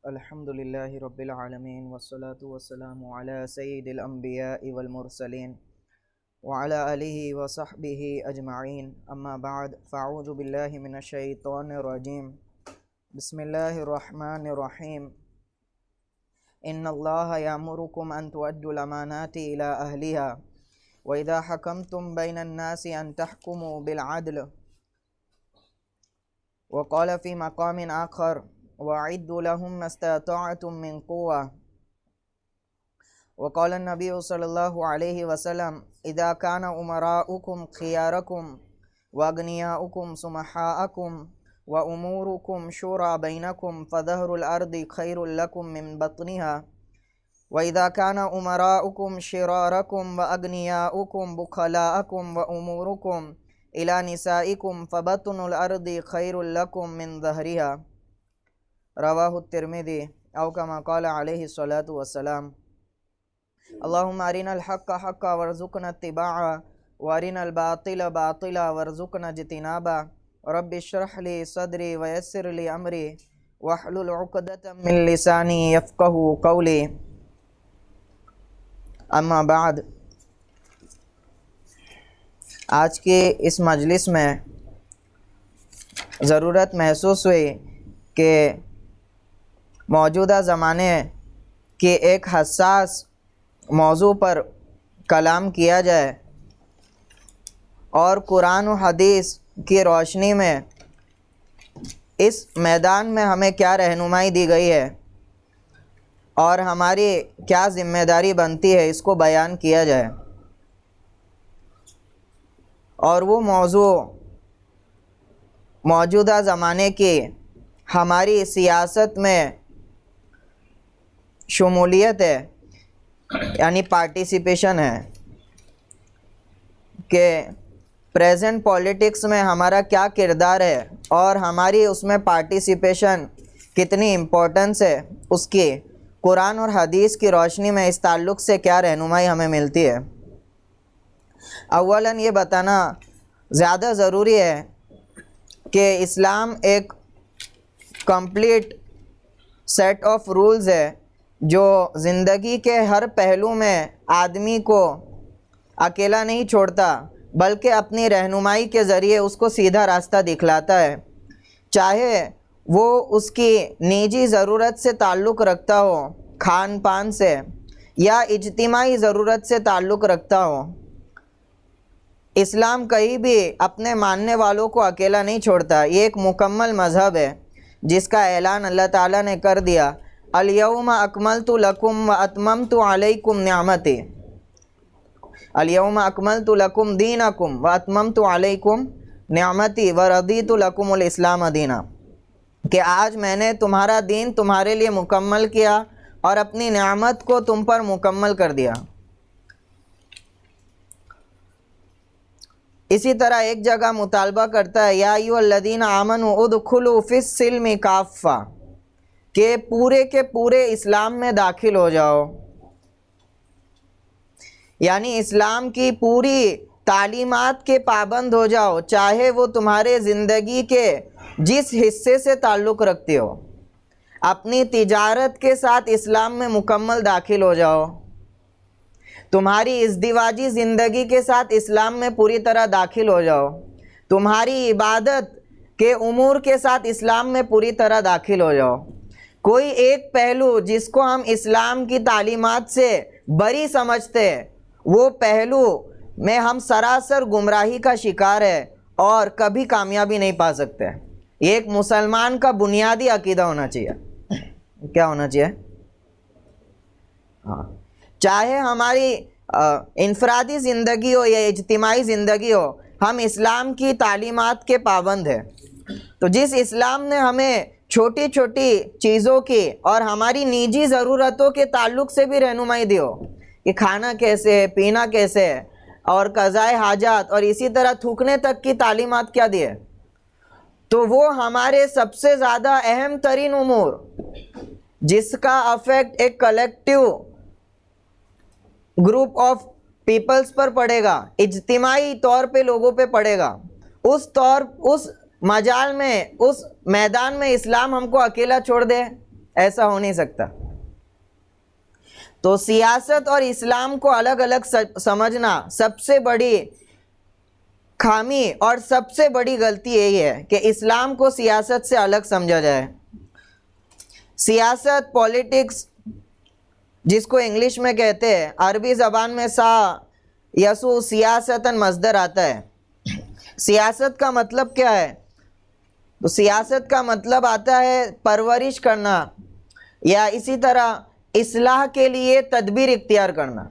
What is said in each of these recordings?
الحمد لله رب العالمين والصلاة والسلام على سيد الأنبياء والمرسلين وعلى آله وصحبه أجمعين. أما بعد، فأعوذ بالله من الشيطان الرجيم. بسم الله الرحمن الرحيم. إن الله يأمركم أن تؤدوا الأمانات إلى أهلها وإذا حكمتم بين الناس أن تحكموا بالعدل. وقال في مقام آخر: وَأَعِدُّوا لَهُمْ مَا اسْتَطَعْتُم مِّن قُوَّةٍ. وقال النبي صلى الله عليه وسلم: إذا كان أمراؤكم خياركم وأغنياؤكم سمحاءكم وأموركم شورى بينكم فظهر الأرض خير لكم من بطنها، وإذا كان أمراؤكم شراركم وأغنياؤكم بخلاءكم وأموركم إلى نسائكم فبطن الأرض خير لكم من ظهرها. رواہ الترمذی او کما قال علیہ الصلاۃ والسلام. اللہم ارنا الحق حقا وارزقنا اتباعا وارنا الباطل باطلا وارزقنا اجتنابا. رب اشرح لی صدری ویسر لی امری واحلل عقدۃ من لسانی یفقہوا قولی. اما بعد، آج کے اس مجلس میں ضرورت محسوس ہوئی کہ موجودہ زمانے کے ایک حساس موضوع پر کلام کیا جائے اور قرآن و حدیث کی روشنی میں اس میدان میں ہمیں کیا رہنمائی دی گئی ہے اور ہماری کیا ذمہ داری بنتی ہے، اس کو بیان کیا جائے. اور وہ موضوع موجودہ زمانے کی ہماری سیاست میں شمولیت ہے، یعنی پارٹیسپیشن ہے، کہ پریزنٹ پولیٹکس میں ہمارا کیا کردار ہے اور ہماری اس میں پارٹیسپیشن کتنی امپورٹنس ہے، اس کی قرآن اور حدیث کی روشنی میں اس تعلق سے کیا رہنمائی ہمیں ملتی ہے. اولاً یہ بتانا زیادہ ضروری ہے کہ اسلام ایک کمپلیٹ سیٹ آف رولز ہے جو زندگی کے ہر پہلو میں آدمی کو اکیلا نہیں چھوڑتا بلکہ اپنی رہنمائی کے ذریعے اس کو سیدھا راستہ دکھلاتا ہے، چاہے وہ اس کی نجی ضرورت سے تعلق رکھتا ہو، کھان پان سے، یا اجتماعی ضرورت سے تعلق رکھتا ہو. اسلام کہیں بھی اپنے ماننے والوں کو اکیلا نہیں چھوڑتا. یہ ایک مکمل مذہب ہے جس کا اعلان اللہ تعالیٰ نے کر دیا: الیوم اکملت لکم واتممت علیکم نعمتی. الیوم اکملت لکم دینکم واتممت علیکم نعمتی ورضیت لکم الاسلام دینا، کہ آج میں نے تمہارا دین تمہارے لیے مکمل کیا اور اپنی نعمت کو تم پر مکمل کر دیا. اسی طرح ایک جگہ مطالبہ کرتا ہے: یا ایھا الذین آمنوا ادخلوا فی السلم کافہ، کہ پورے کے پورے اسلام میں داخل ہو جاؤ، یعنی اسلام کی پوری تعلیمات کے پابند ہو جاؤ، چاہے وہ تمہارے زندگی کے جس حصے سے تعلق رکھتے ہو. اپنی تجارت کے ساتھ اسلام میں مکمل داخل ہو جاؤ، تمہاری ازدواجی زندگی کے ساتھ اسلام میں پوری طرح داخل ہو جاؤ، تمہاری عبادت کے امور کے ساتھ اسلام میں پوری طرح داخل ہو جاؤ. کوئی ایک پہلو جس کو ہم اسلام کی تعلیمات سے بری سمجھتے ہیں، وہ پہلو میں ہم سراسر گمراہی کا شکار ہے اور کبھی کامیابی نہیں پا سکتے. یہ ایک مسلمان کا بنیادی عقیدہ ہونا چاہیے. کیا ہونا چاہیے؟ ہاں، چاہے ہماری انفرادی زندگی ہو یا اجتماعی زندگی ہو، ہم اسلام کی تعلیمات کے پابند ہیں. تو جس اسلام نے ہمیں چھوٹی چھوٹی چیزوں کی اور ہماری نجی ضرورتوں کے تعلق سے بھی رہنمائی دی ہو کہ کھانا کیسے ہے، پینا کیسے ہے، اور قضائے حاجات، اور اسی طرح تھوکنے تک کی تعلیمات کیا دی ہے، تو وہ ہمارے سب سے زیادہ اہم ترین امور جس کا افیکٹ ایک کلیکٹیو گروپ آف پیپلز پر پڑے گا، اجتماعی طور پہ لوگوں پہ پڑے گا، اس مجال میں، اس میدان میں اسلام ہم کو اکیلا چھوڑ دے ایسا ہو نہیں سکتا. تو سیاست اور اسلام کو الگ الگ سمجھنا سب سے بڑی خامی اور سب سے بڑی غلطی یہی ہے کہ اسلام کو سیاست سے الگ سمجھا جائے. سیاست، پولیٹکس، جس کو انگلش میں کہتے ہیں، عربی زبان میں یسو سیاستاً مصدر آتا ہے. سیاست کا مطلب کیا ہے؟ تو سیاست کا مطلب آتا ہے پرورش کرنا، یا اسی طرح اصلاح کے لیے تدبیر اختیار کرنا.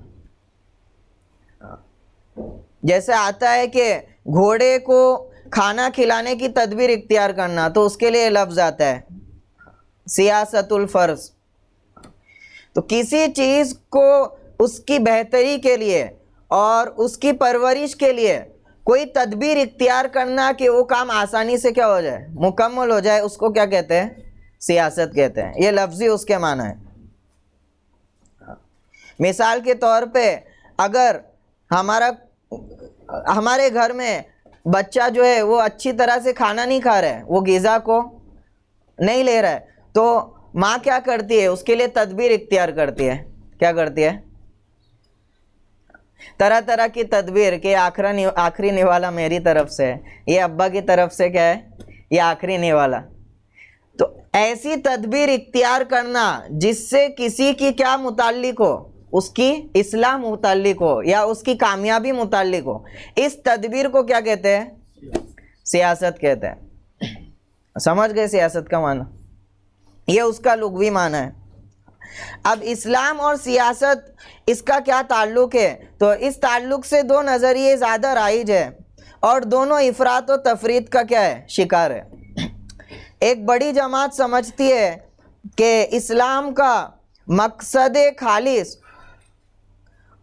جیسے آتا ہے کہ گھوڑے کو کھانا کھلانے کی تدبیر اختیار کرنا، تو اس کے لیے لفظ آتا ہے سیاست الفرض. تو کسی چیز کو اس کی بہتری کے لیے اور اس کی پرورش کے لیے کوئی تدبیر اختیار کرنا کہ وہ کام آسانی سے کیا ہو جائے، مکمل ہو جائے، اس کو کیا کہتے ہیں؟ سیاست کہتے ہیں. یہ لفظی اس کے معنی ہے. مثال کے طور پہ اگر ہمارے گھر میں بچہ جو ہے وہ اچھی طرح سے کھانا نہیں کھا رہا ہے، وہ غذا کو نہیں لے رہا ہے، تو ماں کیا کرتی ہے؟ اس کے لیے تدبیر اختیار کرتی ہے. کیا کرتی ہے؟ طرح طرح کی تدبیر کہ آخری نوالا میری طرف سے، یہ ابا کی طرف سے کیا ہے، یہ آخری نوالا. تو ایسی تدبیر اختیار کرنا جس سے کسی کی کیا متعلق ہو، اس کی اصلاح متعلق ہو یا اس کی کامیابی متعلق ہو، اس تدبیر کو کیا کہتے ہیں؟ سیاست کہتے ہیں. سمجھ گئے سیاست کا معنی؟ یہ اس کا لغوی معنی ہے. اب اسلام اور سیاست اس کا کیا تعلق ہے؟ تو اس تعلق سے دو نظریے زیادہ رائج ہے اور دونوں افراط و تفریط کا کیا ہے؟ شکار ہے. ایک بڑی جماعت سمجھتی ہے کہ اسلام کا مقصد خالص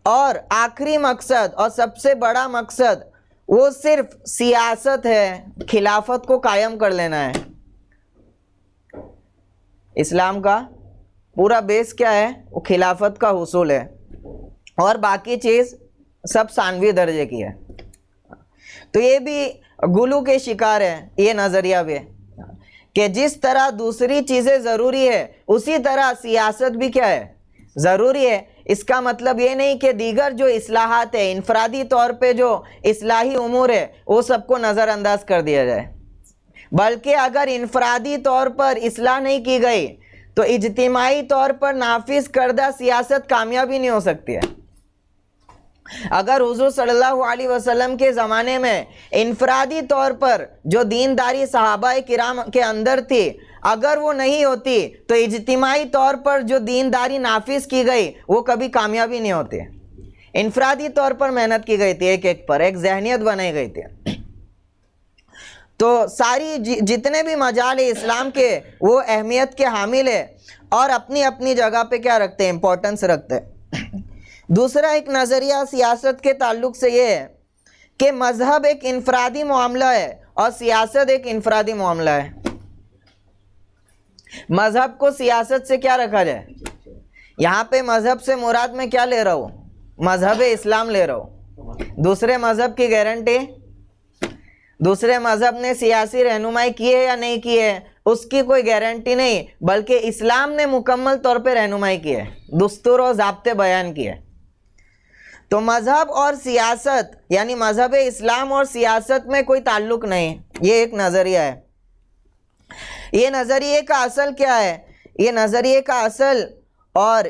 اور آخری مقصد اور سب سے بڑا مقصد وہ صرف سیاست ہے، خلافت کو قائم کر لینا ہے. اسلام کا پورا بیس کیا ہے؟ وہ خلافت کا حصول ہے، اور باقی چیز سب ثانوی درجے کی ہے. تو یہ بھی غلو کے شکار ہے. یہ نظریہ بھی کہ جس طرح دوسری چیزیں ضروری ہے اسی طرح سیاست بھی کیا ہے؟ ضروری ہے. اس کا مطلب یہ نہیں کہ دیگر جو اصلاحات ہے، انفرادی طور پہ جو اصلاحی امور ہے، وہ سب کو نظر انداز کر دیا جائے، بلکہ اگر انفرادی طور پر اصلاح نہیں کی گئی تو اجتماعی طور پر نافذ کردہ سیاست کامیابی نہیں ہو سکتی ہے. اگر حضور صلی اللہ علیہ وسلم کے زمانے میں انفرادی طور پر جو دینداری صحابہ کرام کے اندر تھی، اگر وہ نہیں ہوتی تو اجتماعی طور پر جو دینداری نافذ کی گئی وہ کبھی کامیابی نہیں ہوتی. انفرادی طور پر محنت کی گئی تھی، ایک ایک پر ایک ذہنیت بنائی گئی تھی. تو ساری جتنے بھی مجال اسلام کے وہ اہمیت کے حامل ہے اور اپنی اپنی جگہ پہ کیا رکھتے ہیں؟ امپورٹنس رکھتے ہیں. دوسرا ایک نظریہ سیاست کے تعلق سے یہ ہے کہ مذہب ایک انفرادی معاملہ ہے اور سیاست ایک انفرادی معاملہ ہے. مذہب کو سیاست سے کیا رکھا جائے؟ یہاں پہ مذہب سے مراد میں کیا لے رہا ہوں؟ مذہب اسلام لے رہا ہوں. دوسرے مذہب کی گارنٹی، دوسرے مذہب نے سیاسی رہنمائی کی ہے یا نہیں کی ہے، اس کی کوئی گارنٹی نہیں، بلکہ اسلام نے مکمل طور پہ رہنمائی کی ہے، دستور و ضابطے بیان کیے. تو مذہب اور سیاست یعنی مذہب اسلام اور سیاست میں کوئی تعلق نہیں. یہ ایک نظریہ ہے. یہ نظریے کا اصل کیا ہے؟ یہ نظریے کا اصل اور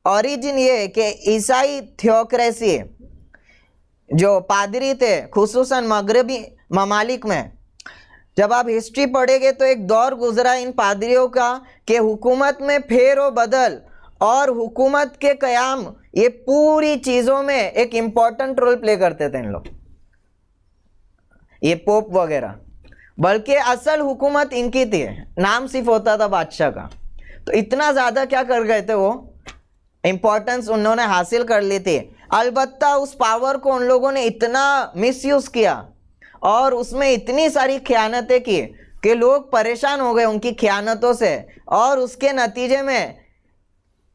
اوریجن یہ ہے کہ عیسائی تھیوکریسی جو پادری تھے خصوصاً مغربی ممالک میں، جب آپ ہسٹری پڑھیں گے تو ایک دور گزرا ان پادریوں کا کہ حکومت میں پھیر و بدل اور حکومت کے قیام، یہ پوری چیزوں میں ایک امپورٹنٹ رول پلے کرتے تھے ان لوگ، یہ پوپ وغیرہ. بلکہ اصل حکومت ان کی تھی، نام صرف ہوتا تھا بادشاہ کا. تو اتنا زیادہ کیا کر گئے تھے، وہ امپورٹنس انہوں نے حاصل کر لی تھی. البتہ اس پاور کو ان لوگوں نے اتنا مس یوز کیا اور اس میں اتنی ساری خیانتیں کی کہ لوگ پریشان ہو گئے ان کی خیانتوں سے، اور اس کے نتیجے میں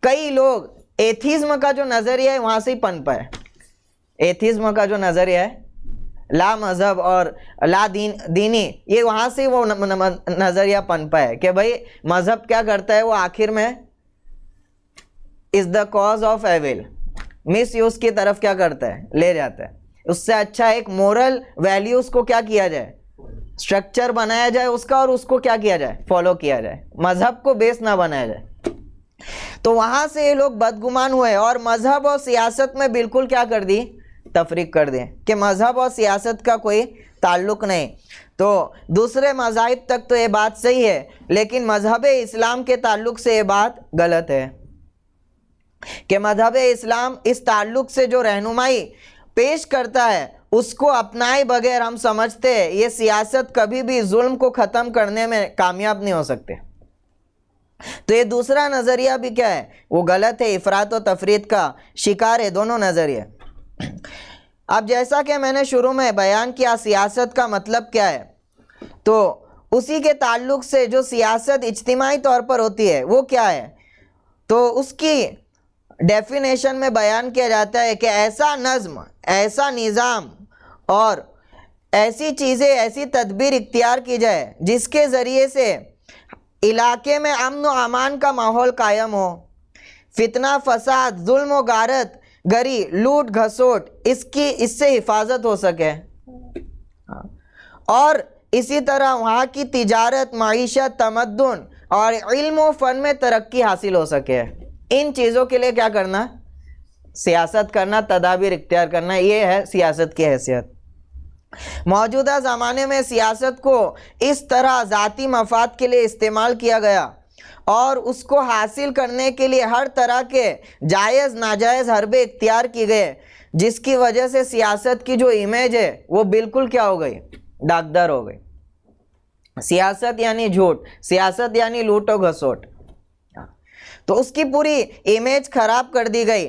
کئی لوگ ایتھیزم کا جو نظریہ ہے وہاں سے ہی پنپا ہے. ایتھیزم کا جو نظریہ ہے لا مذہب اور لا دینی، یہ وہاں سے وہ نظریہ پنپا ہے کہ بھائی مذہب کیا کرتا ہے، وہ آخر میں is the cause of evil, misuse کی طرف کیا کرتا ہے، لے جاتا ہے۔ اس سے اچھا ایک مورل ویلیوز کو کیا کیا جائے، اسٹرکچر بنایا جائے اس کا، اور اس کو کیا کیا جائے، فالو کیا جائے، مذہب کو بیس نہ بنایا جائے۔ تو وہاں سے یہ لوگ بدگمان ہوئے اور مذہب اور سیاست میں بالکل کیا کر دی، تفریق کر دیں کہ مذہب اور سیاست کا کوئی تعلق نہیں۔ تو دوسرے مذاہب تک تو یہ بات صحیح ہے، لیکن مذہب اسلام کے تعلق سے یہ بات غلط ہے کہ مذہب اسلام اس تعلق سے جو رہنمائی پیش کرتا ہے اس کو اپنائے بغیر ہم سمجھتے ہیں یہ سیاست کبھی بھی ظلم کو ختم کرنے میں کامیاب نہیں ہو سکتے۔ تو یہ دوسرا نظریہ بھی کیا ہے، وہ غلط ہے، افراط و تفریط کا شکار ہے دونوں نظریے۔ اب جیسا کہ میں نے شروع میں بیان کیا سیاست کا مطلب کیا ہے، تو اسی کے تعلق سے جو سیاست اجتماعی طور پر ہوتی ہے وہ کیا ہے، تو اس کی ڈیفینیشن میں بیان کیا جاتا ہے کہ ایسا نظم، ایسا نظام اور ایسی چیزیں، ایسی تدبیر اختیار کی جائے جس کے ذریعے سے علاقے میں امن و امان کا ماحول قائم ہو، فتنہ فساد، ظلم و غارت گری، لوٹ گھسوٹ اس سے حفاظت ہو سکے، اور اسی طرح وہاں کی تجارت، معیشت، تمدن اور علم و فن میں ترقی حاصل ہو سکے۔ ان چیزوں کے لیے کیا کرنا، سیاست کرنا، تدابیر اختیار کرنا، یہ ہے سیاست کی حیثیت۔ موجودہ زمانے میں سیاست کو اس طرح ذاتی مفاد کے لیے استعمال کیا گیا اور اس کو حاصل کرنے کے لیے ہر طرح کے جائز ناجائز حربے اختیار کی گئے، جس کی وجہ سے سیاست کی جو امیج ہے وہ بالکل کیا ہو گئی، داغدار ہو گئی۔ سیاست یعنی جھوٹ، سیاست یعنی لوٹ و گھسوٹ، تو اس کی پوری امیج خراب کر دی گئی۔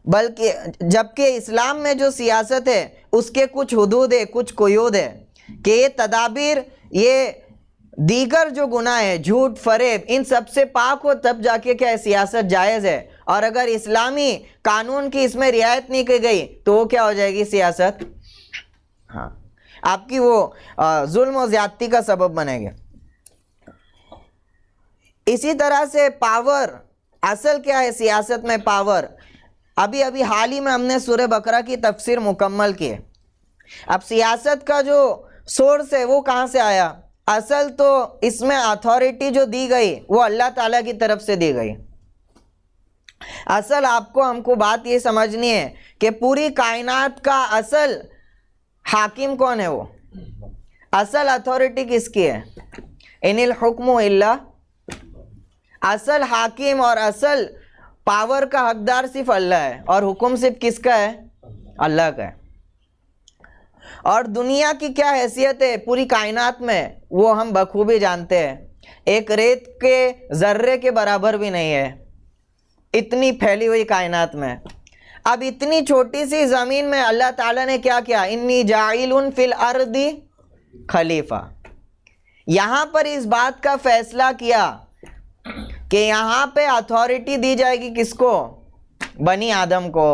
بلکہ جبکہ اسلام میں جو سیاست ہے اس کے کچھ حدود ہے، کچھ قیود ہے کہ یہ تدابیر، یہ دیگر جو گناہ ہے، جھوٹ، فریب، ان سب سے پاک ہو تب جا کے کیا سیاست جائز ہے، اور اگر اسلامی قانون کی اس میں رعایت نہیں کی گئی تو وہ کیا ہو جائے گی، سیاست آپ کی وہ ظلم و زیادتی کا سبب بنے گا۔ اسی طرح سے پاور، اصل کیا ہے سیاست میں، پاور۔ ابھی حال ہی میں ہم نے سورہ بقرہ کی تفسیر مکمل کی ہے۔ اب سیاست کا جو سورس ہے وہ کہاں سے آیا، اصل تو اس میں اتھارٹی جو دی گئی وہ اللہ تعالیٰ کی طرف سے دی گئی۔ اصل آپ کو ہم کو بات یہ سمجھنی ہے کہ پوری کائنات کا اصل حاکم کون ہے، وہ اصل اتھارٹی کس کی ہے، ان الحکم الا، اصل حاکم اور اصل پاور کا حقدار صرف اللہ ہے، اور حکم صرف کس کا ہے، اللہ کا ہے۔ اور دنیا کی کیا حیثیت ہے پوری کائنات میں وہ ہم بخوبی جانتے ہیں، ایک ریت کے ذرے کے برابر بھی نہیں ہے اتنی پھیلی ہوئی کائنات میں۔ اب اتنی چھوٹی سی زمین میں اللہ تعالیٰ نے کیا کیا، انی جاعل فی الارض خلیفہ، یہاں پر اس بات کا فیصلہ کیا کہ یہاں پہ اتھارٹی دی جائے گی کس کو، بنی آدم کو۔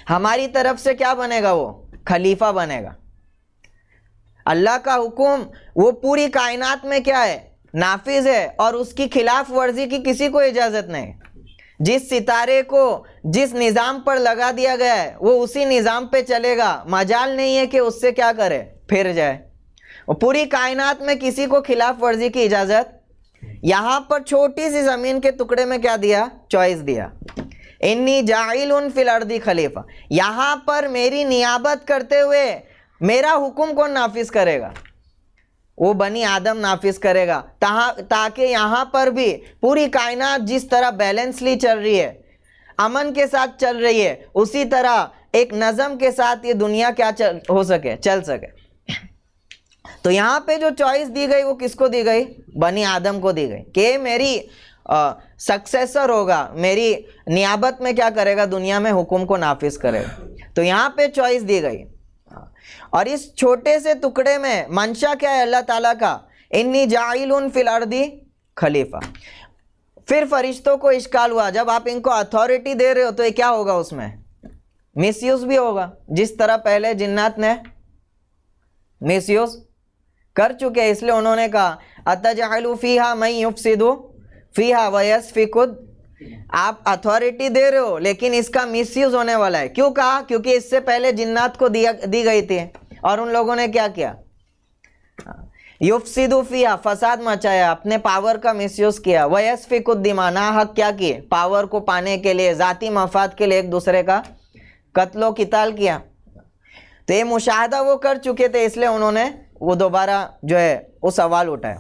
ہماری طرف سے کیا بنے گا، وہ خلیفہ بنے گا۔ اللہ کا حکم وہ پوری کائنات میں کیا ہے، نافذ ہے، اور اس کی خلاف ورزی کی کسی کو اجازت نہیں۔ جس ستارے کو جس نظام پر لگا دیا گیا ہے وہ اسی نظام پہ چلے گا، مجال نہیں ہے کہ اس سے کیا کرے، پھر جائے۔ اور پوری کائنات میں کسی کو خلاف ورزی کی اجازت، یہاں پر چھوٹی سی زمین کے ٹکڑے میں کیا دیا، چوائس دیا، انی جاعل فی الارض خلیفہ، یہاں پر میری نیابت کرتے ہوئے میرا حکم کون نافذ کرے گا، وہ بنی آدم نافذ کرے گا، تاکہ یہاں پر بھی پوری کائنات جس طرح بیلنسلی چل رہی ہے، امن کے ساتھ چل رہی ہے، اسی طرح ایک نظم کے ساتھ یہ دنیا کیا ہو سکے، چل سکے۔ تو یہاں پہ جو چوائس دی گئی وہ کس کو دی گئی، بنی آدم کو دی گئی کہ میری سکسیسر ہوگا، میری نیابت میں کیا کرے گا، دنیا میں حکم کو نافذ کرے گا۔ تو یہاں پہ چوائس دی گئی، اور اس چھوٹے سے ٹکڑے میں منشا کیا ہے اللہ تعالیٰ کا، انی جاعل فی الارض خلیفہ۔ پھر فرشتوں کو اشکال ہوا، جب آپ ان کو اتھارٹی دے رہے ہو تو یہ کیا ہوگا، اس میں مس یوز بھی ہوگا، جس طرح پہلے جنات نے مس یوز کر چکے، اس لیے انہوں نے کہا اتجعل فیہا من یفسد فیہا ویسفک، آپ اتھارٹی دے رہے ہو لیکن اس کا مس یوز ہونے والا ہے. کیوں کہا؟ کیونکہ اس سے پہلے جنات کو دی گئی تھی اور ان لوگوں نے کیا کیا؟ یفسد فیہا، فساد مچایا، اپنے پاور کا مس یوز کیا. ویسفک الدماء، ناحق کیا کیے؟ پاور کو پانے کے لیے، ذاتی مفاد کے لیے ایک دوسرے کا قتل و قتال کیا. تو یہ مشاہدہ وہ کر چکے تھے، اس لیے انہوں نے وہ دوبارہ جو ہے وہ سوال اٹھایا.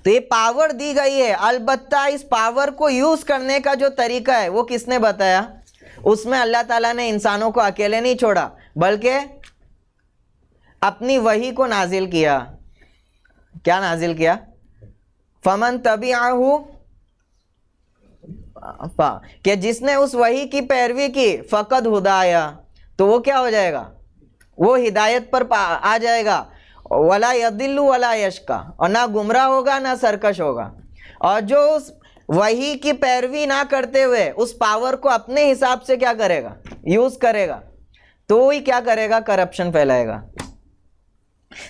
تو یہ پاور دی گئی ہے، البتہ اس پاور کو یوز کرنے کا جو طریقہ ہے وہ کس نے بتایا؟ اس میں اللہ تعالیٰ نے انسانوں کو اکیلے نہیں چھوڑا بلکہ اپنی وحی کو نازل کیا. کیا نازل کیا؟ فمن تبعہ، کہ جس نے اس وحی کی پیروی کی، فقد ہدایا، تو وہ کیا ہو جائے گا؟ وہ ہدایت پر آ جائے گا. ولا یضل ولا یشقی، اور نہ گمراہ ہوگا نہ سرکش ہوگا. اور جو اس وحی کی پیروی نہ کرتے ہوئے اس پاور کو اپنے حساب سے کیا کرے گا؟ یوز کرے گا، تو وہی کیا کرے گا؟ کرپشن پھیلائے گا.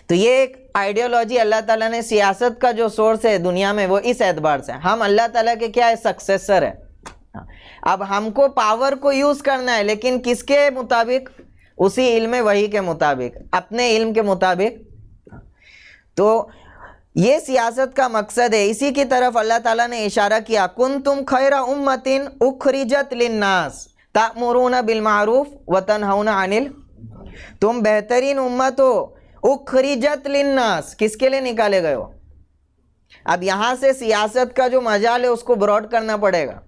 تو یہ ایک آئیڈیالوجی اللہ تعالیٰ نے، سیاست کا جو سورس ہے دنیا میں وہ اس اعتبار سے، ہم اللہ تعالیٰ کے کیا ہے؟ سکسیسر ہے. اب ہم کو پاور کو یوز کرنا ہے، لیکن کس کے مطابق؟ اسی علم وحی کے مطابق، اپنے علم کے مطابق. تو یہ سیاست کا مقصد ہے. اسی کی طرف اللہ تعالیٰ نے اشارہ کیا، کنتم خیر امۃ اخرجت للناس تأمرون بالمعروف وتنہون عن تم بہترین امت ہو، اخرجت للناس، کس کے لیے نکالے گئے ہو؟ اب یہاں سے سیاست کا جو مجال ہے اس کو براڈ کرنا پڑے گا.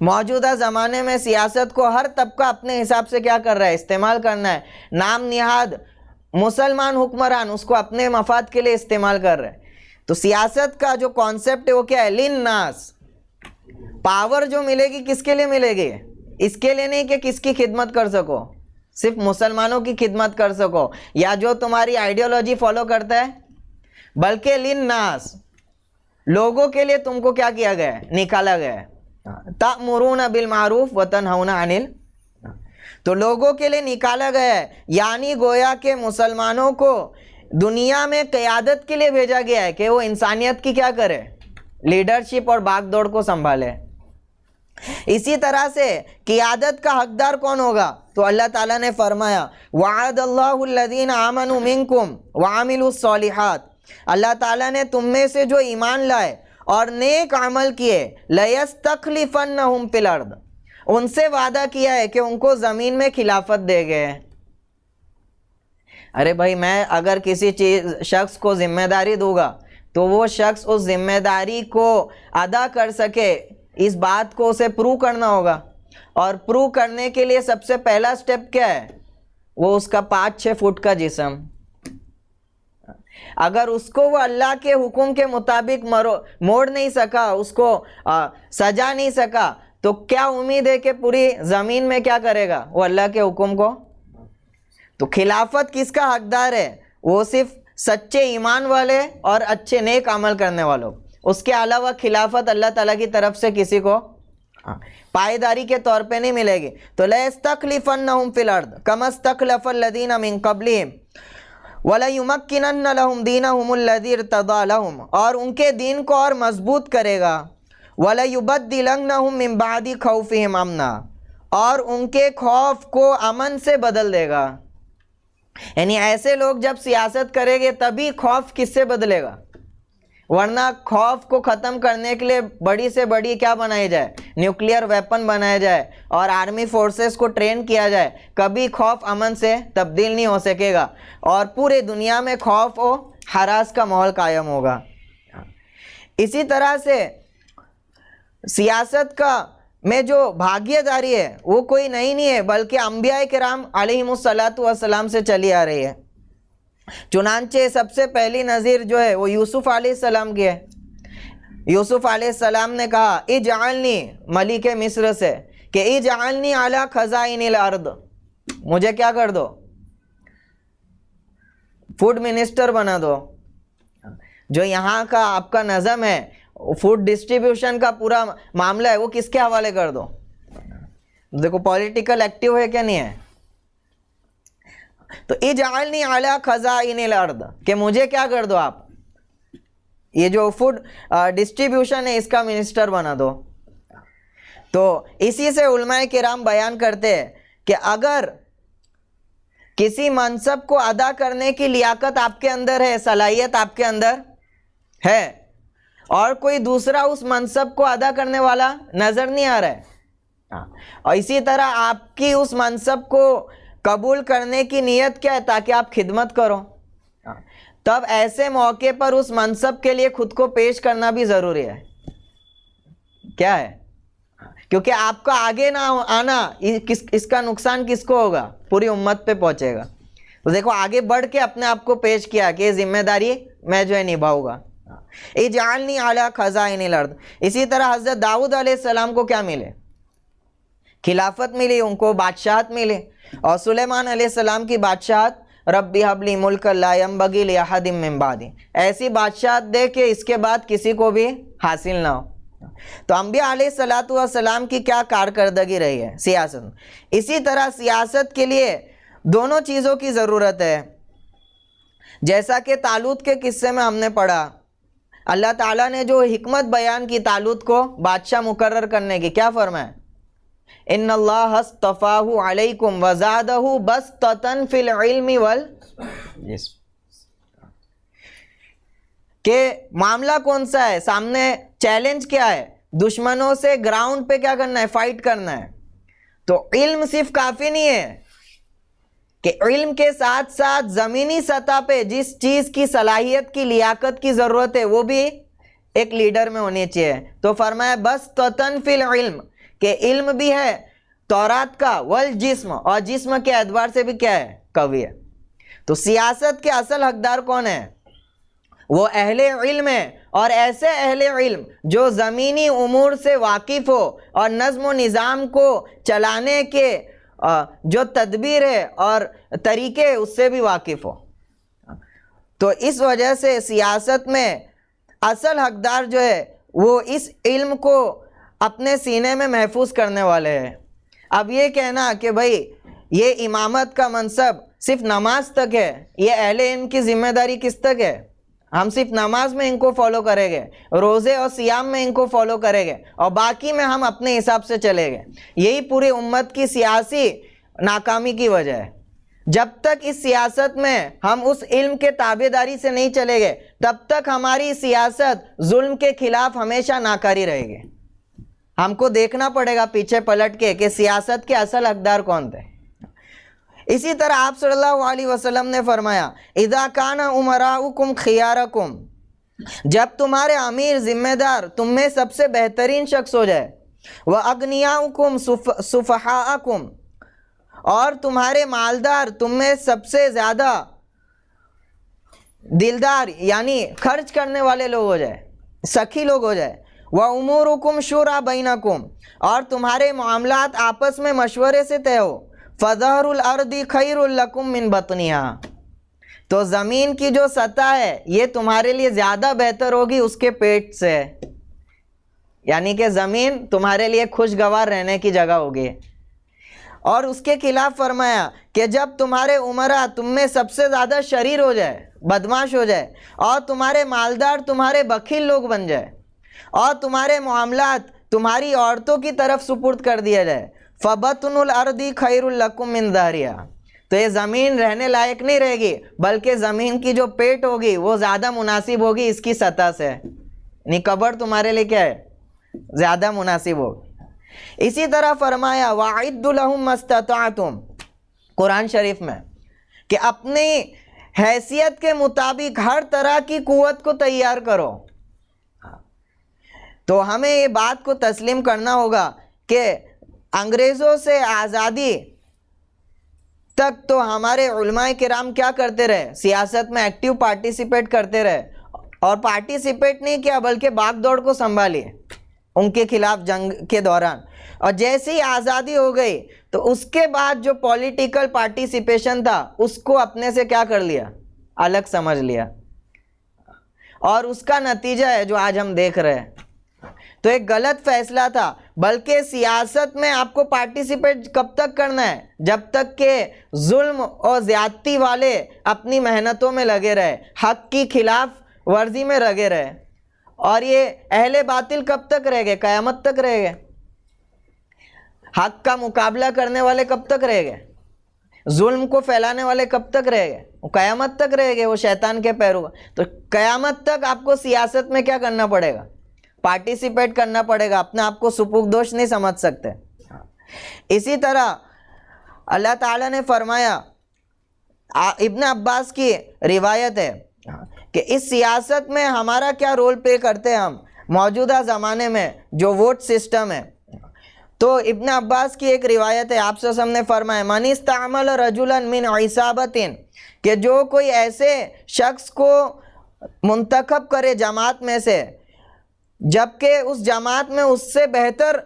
موجودہ زمانے میں سیاست کو ہر طبقہ اپنے حساب سے کیا کر رہا ہے؟ استعمال کرنا ہے. نام نہاد مسلمان حکمران اس کو اپنے مفاد کے لیے استعمال کر رہے ہیں. تو سیاست کا جو کانسیپٹ ہے وہ کیا ہے؟ للناس. پاور جو ملے گی کس کے لیے ملے گی؟ اس کے لیے نہیں کہ کس کی خدمت کر سکو، صرف مسلمانوں کی خدمت کر سکو یا جو تمہاری آئیڈیالوجی فالو کرتا ہے، بلکہ للناس، لوگوں کے لیے تم کو کیا کیا گیا ہے؟ نکالا گیا ہے. تأمرون بالمعروف وتنہون عن، تو لوگوں کے لیے نکالا گیا ہے. یعنی گویا کہ مسلمانوں کو دنیا میں قیادت کے لیے بھیجا گیا ہے کہ وہ انسانیت کی کیا کرے؟ لیڈرشپ اور باغ دوڑ کو سنبھالے. اسی طرح سے قیادت کا حقدار کون ہوگا؟ تو اللہ تعالیٰ نے فرمایا وعد اللہ الذین آمنوا منکم وعملوا الصالحات، اللہ تعالیٰ نے تم میں سے جو ایمان لائے اور نیک عمل کیے، لَيَسْتَخْلِفَنَّهُمْ فِي الْأَرْضِ، ان سے وعدہ کیا ہے کہ ان کو زمین میں خلافت دے گئے. ارے بھائی، میں اگر کسی شخص کو ذمہ داری دوں گا تو وہ شخص اس ذمہ داری کو ادا کر سکے، اس بات کو اسے پروو کرنا ہوگا. اور پروو کرنے کے لیے سب سے پہلا سٹیپ کیا ہے؟ وہ اس کا 5-6 فٹ کا جسم. اگر اس کو وہ اللہ کے حکم کے مطابق موڑ نہیں سکا، اس کو سجا نہیں سکا، تو کیا امید ہے کہ پوری زمین میں کیا کرے گا وہ اللہ کے حکم کو؟ تو خلافت کس کا حقدار ہے؟ وہ صرف سچے ایمان والے اور اچھے نیک عمل کرنے والوں. اس کے علاوہ خلافت اللہ تعالیٰ کی طرف سے کسی کو پائیداری کے طور پہ نہیں ملے گی. تو لَيَسْتَخْلِفَنَّهُمْ فِي الْأَرْضِ كَمَا اسْتَخْلَفَ الَّذِينَ مِن قَبْلِهِمْ وَلَيُمَكِّنَنَّ لَهُمْ دِينَهُمُ الَّذِي ارْتَضَىٰ لَهُمْ، اور ان کے دین کو اور مضبوط کرے گا. وَلَيُبَدِّلَنَّهُم مِّن بَعْدِ خَوْفِهِمْ أَمْنًا، اور ان کے خوف کو امن سے بدل دے گا. یعنی ایسے لوگ جب سیاست کریں گے تبھی خوف کس سے بدلے گا، ورنہ خوف کو ختم کرنے کے لیے بڑی سے بڑی کیا بنائی جائے؟ نیوکلیئر ویپن بنایا جائے اور آرمی فورسز کو ٹرین کیا جائے، کبھی خوف امن سے تبدیل نہیں ہو سکے گا اور پورے دنیا میں خوف و ہراس کا ماحول قائم ہوگا. اسی طرح سے سیاست کا میں جو بھاگیہ داری ہے وہ کوئی نئی نہیں ہے، بلکہ انبیاء کرام علیہم الصلاۃ والسلام سے چلی آ رہی ہے. چنانچہ سب سے پہلی نظیر جو ہے وہ یوسف علیہ السلام کی ہے. یوسف علیہ السلام نے کہا اجعلنی، ملک مصر سے، کہ اجعلنی علی خزائن الارض، مجھے کیا کر دو؟ فوڈ منسٹر بنا دو. جو یہاں کا آپ کا نظم ہے، فوڈ ڈسٹریبیوشن کا پورا معاملہ ہے، وہ کس کے حوالے کر دو؟ دیکھو پولیٹیکل ایکٹیو ہے کیا نہیں ہے. تو اجعلنی علی خزائن الارض کہ مجھے کیا کر دو آپ, یہ جو فوڈ ڈسٹریبیوشن ہے اس کا منسٹر بنا دو. تو اسی سے علماء کرام بیان کرتے ہیں کہ اگر کسی منصب کو ادا کرنے کی لیاقت آپ کے اندر ہے, صلاحیت آپ کے اندر ہے, اور کوئی دوسرا اس منصب کو ادا کرنے والا نظر نہیں آ رہا ہے, اور اسی طرح آپ کی اس منصب کو قبول کرنے کی نیت کیا ہے تاکہ آپ خدمت کرو, تب ایسے موقع پر اس منصب کے لیے خود کو پیش کرنا بھی ضروری ہے. کیا ہے, کیونکہ آپ کا آگے نہ آنا اس کا نقصان کس کو ہوگا, پوری امت پہ پہنچے گا. تو دیکھو آگے بڑھ کے اپنے آپ کو پیش کیا کہ یہ ذمہ داری میں جو ہے نبھاؤں گا. اجعلنی علی خزائن الارض. اسی طرح حضرت داؤد علیہ السلام کو کیا ملے, خلافت ملی, ان کو بادشاہت ملی. اور سلیمان علیہ السلام کی بادشاہت ربی حب لی ملک لا ینبغی لأحد من بعدی, ایسی بادشاہت دے کہ اس کے بعد کسی کو بھی حاصل نہ ہو. تو انبیاء علیہ الصلوۃ والسلام کی کیا کارکردگی رہی ہے سیاست. اسی طرح سیاست کے لیے دونوں چیزوں کی ضرورت ہے. جیسا کہ طالوت کے قصے میں ہم نے پڑھا, اللہ تعالیٰ نے جو حکمت بیان کی طالوت کو بادشاہ مقرر کرنے کی, کیا فرمایا, ان اللہ اصطفاہ علیکم وزادہ بسطۃ فی العلم والجسم. کہ معاملہ کون سا ہے, سامنے چیلنج کیا ہے, دشمنوں سے گراؤنڈ پہ کیا کرنا ہے, فائٹ کرنا ہے. تو علم صرف کافی نہیں ہے, کہ علم کے ساتھ ساتھ زمینی سطح پہ جس چیز کی صلاحیت کی لیاقت کی ضرورت ہے وہ بھی ایک لیڈر میں ہونی چاہیے. تو فرمایا بسطۃ فی العلم, کہ علم بھی ہے تورات کا, والجسم, اور جسم کے اعتبار سے بھی کیا ہے, قوی ہے. تو سیاست کے اصل حقدار کون ہے, وہ اہل علم ہے, اور ایسے اہل علم جو زمینی امور سے واقف ہو اور نظم و نظام کو چلانے کے جو تدبیر ہے اور طریقے اس سے بھی واقف ہو. تو اس وجہ سے سیاست میں اصل حقدار جو ہے وہ اس علم کو اپنے سینے میں محفوظ کرنے والے ہیں. اب یہ کہنا کہ بھائی یہ امامت کا منصب صرف نماز تک ہے, یہ اہل علم کی ذمہ داری کس تک ہے, ہم صرف نماز میں ان کو فالو کریں گے, روزے اور سیام میں ان کو فالو کریں گے, اور باقی میں ہم اپنے حساب سے چلیں گے. یہی پوری امت کی سیاسی ناکامی کی وجہ ہے. جب تک اس سیاست میں ہم اس علم کے تابع داری سے نہیں چلیں گے تب تک ہماری سیاست ظلم کے خلاف ہمیشہ ناکاری رہے گی. ہم کو دیکھنا پڑے گا پیچھے پلٹ کے کہ سیاست کے اصل حقدار کون تھے. اسی طرح آپ صلی اللہ علیہ وسلم نے فرمایا اذا کان امراؤکم خیارکم, جب تمہارے امیر ذمہ دار تم میں سب سے بہترین شخص ہو جائے, واغنیاؤکم سفہاءکم, اور تمہارے مالدار تم میں سب سے زیادہ دلدار یعنی خرچ کرنے والے لوگ ہو جائے, سخی لوگ ہو جائے, وامورکم شورا بینکم, اور تمہارے معاملات آپس میں مشورے سے طے ہو, فظہر الارض خیر لکم من بطنها, تو زمین کی جو سطح ہے یہ تمہارے لیے زیادہ بہتر ہوگی اس کے پیٹ سے, یعنی کہ زمین تمہارے لیے خوشگوار رہنے کی جگہ ہوگی. اور اس کے خلاف فرمایا کہ جب تمہارے عمرہ تم میں سب سے زیادہ شریر ہو جائے, بدماش ہو جائے, اور تمہارے مالدار تمہارے بخیل لوگ بن جائے, اور تمہارے معاملات تمہاری عورتوں کی طرف سپرد کر دیا جائے, فبطن الارض خیر لکم من ظہرها, تو یہ زمین رہنے لائق نہیں رہے گی بلکہ زمین کی جو پیٹ ہوگی وہ زیادہ مناسب ہوگی اس کی سطح سے, یعنی قبر تمہارے لیے کیا ہے, زیادہ مناسب ہوگی. اسی طرح فرمایا وَأَعِدُّ لَهُم مَّا اسْتَطَعْتُمْ, قرآن شریف میں, کہ اپنی حیثیت کے مطابق ہر طرح کی قوت کو تیار کرو. تو ہمیں یہ بات کو تسلیم کرنا ہوگا کہ انگریزوں سے آزادی تک تو ہمارے علماء کرام کیا کرتے رہے, سیاست میں ایکٹیو پارٹیسپیٹ کرتے رہے, اور پارٹیسپیٹ نہیں کیا بلکہ باغ دوڑ کو سنبھالی ان کے خلاف جنگ کے دوران. اور جیسے ہی آزادی ہو گئی تو اس کے بعد جو پولیٹیکل پارٹیسپیشن تھا اس کو اپنے سے کیا کر لیا, الگ سمجھ لیا, اور اس کا نتیجہ ہے جو آج ہم دیکھ رہے ہیں. تو ایک غلط فیصلہ تھا, بلکہ سیاست میں آپ کو پارٹیسپیٹ کب تک کرنا ہے؟ جب تک کہ ظلم اور زیادتی والے اپنی محنتوں میں لگے رہے، حق کی خلاف ورزی میں لگے رہے. اور یہ اہل باطل کب تک رہ گئے؟ قیامت تک رہ گئے. حق کا مقابلہ کرنے والے کب تک رہ گئے؟ ظلم کو پھیلانے والے کب تک رہ گئے؟ وہ قیامت تک رہ گئے، وہ شیطان کے پیرو. تو قیامت تک آپ کو سیاست میں کیا کرنا پڑے گا؟ پارٹیسپیٹ کرنا پڑے گا. اپنے آپ کو سپردوش نہیں سمجھ سکتے. اسی طرح اللہ تعالیٰ نے فرمایا، ابن عباس کی روایت ہے کہ اس سیاست میں ہمارا کیا رول پلے کرتے ہیں ہم موجودہ زمانے میں جو ووٹ سسٹم ہے. تو ابن عباس کی ایک روایت ہے، آپ صلی اللہ علیہ وسلم نے فرمایا من استعمل رجلا من عصابۃ، کہ جو کوئی ایسے شخص کو منتخب کرے جماعت میں سے جبکہ اس جماعت میں اس سے بہتر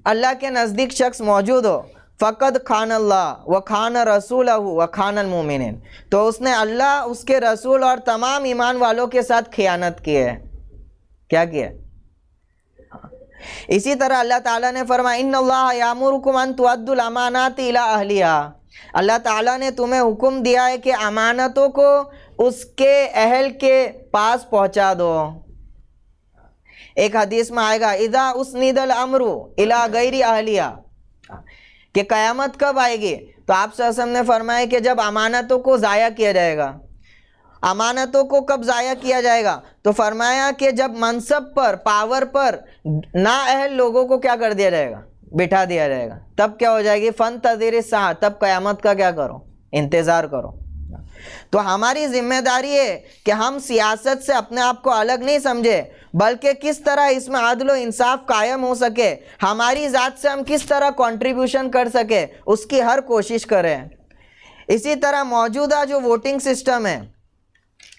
اللہ کے نزدیک شخص موجود ہو، فقد خان اللہ و خان رسولہ و خان المؤمنین، تو اس نے اللہ، اس کے رسول اور تمام ایمان والوں کے ساتھ خیانت کی ہے. کیا کیا؟ اسی طرح اللہ تعالیٰ نے فرمایا ان اللہ یامرکم ان تؤدوا الامانات الی اہلیہا، اللہ تعالیٰ نے تمہیں حکم دیا ہے کہ امانتوں کو اس کے اہل کے پاس پہنچا دو. ایک حدیث میں آئے گا اذا اسند الامر الی غیر اہلیہا، کہ قیامت کب آئے گی؟ تو آپ صلی اللہ علیہ وسلم نے فرمایا کہ جب امانتوں کو ضائع کیا جائے گا. امانتوں کو کب ضائع کیا جائے گا؟ تو فرمایا کہ جب منصب پر، پاور پر نااہل لوگوں کو کیا کر دیا جائے گا؟ بٹھا دیا جائے گا. تب کیا ہو جائے گی؟ فانتظر الساعہ، تب قیامت کا کیا کرو؟ انتظار کرو. تو ہماری ذمہ داری ہے کہ ہم سیاست سے اپنے آپ کو الگ نہیں سمجھے، بلکہ کس طرح اس میں عدل و انصاف قائم ہو سکے، ہماری ذات سے ہم کس طرح کنٹریبیوشن کر سکے، اس کی ہر کوشش کریں. اسی طرح موجودہ جو ووٹنگ سسٹم ہے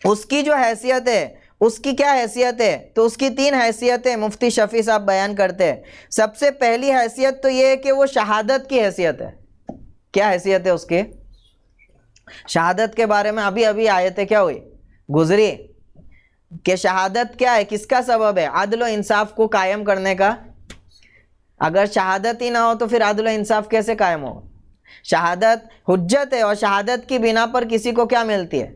اس کی جو حیثیت ہے، اس کی کیا حیثیت ہے؟ تو اس کی 3 حیثیتیں مفتی شفیع صاحب بیان کرتے ہیں. سب سے پہلی حیثیت تو یہ ہے کہ وہ شہادت کی حیثیت ہے. کیا حیثیت ہے اس کی؟ شہادت کے بارے میں ابھی آیتیں کیا ہوئی؟ گزری کہ شہادت کیا ہے، کس کا سبب ہے؟ عدل و انصاف کو قائم کرنے کا. اگر شہادت ہی نہ ہو تو پھر عدل و انصاف کیسے قائم ہو؟ شہادت حجت ہے، اور شہادت کی بنا پر کسی کو کیا ملتی ہے؟